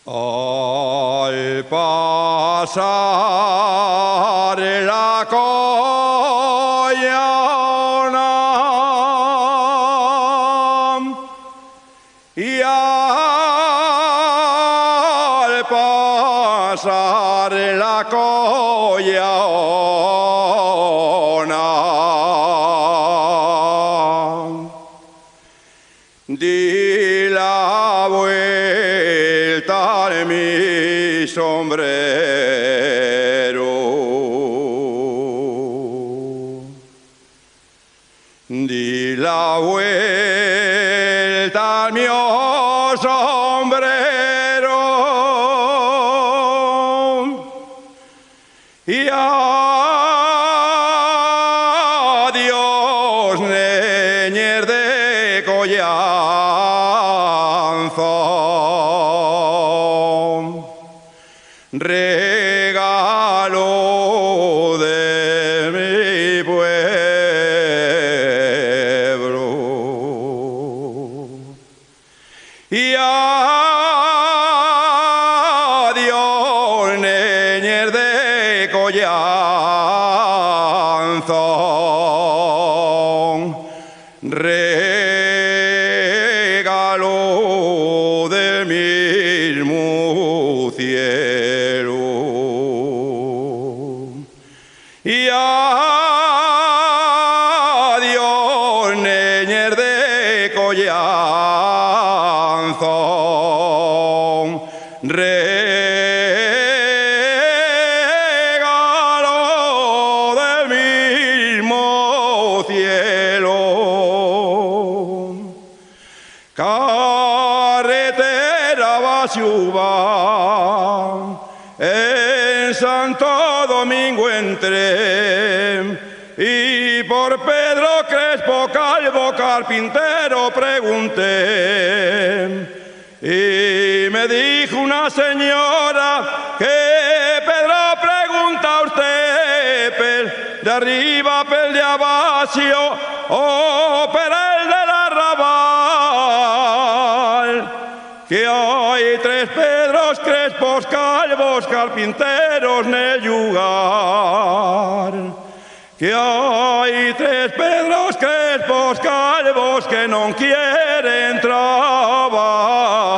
Al pasar la Collaona y al pasar la Collaona di la vuelta a mi sombrero, di la vuelta al mio sombrero y adiós neñer de collanzo, regalo de mi pueblo. Y adiós neñer de collanzo, regalo del mismo cielo. Y adiós neñer de collanzo, regalo del mismo cielo. Carretera Basiuba, en Santo Domingo entré y por Pedro Crespo Calvo carpintero pregunté y me dijo una señora que Pedro pregunta a usted pel de arriba, pel de abajo o per el del arrabal, que hay tres Pedros Crespos Calvos carpinteros en el lugar, que hay tres Pedros Crespos Calvos que no quieren trabajar.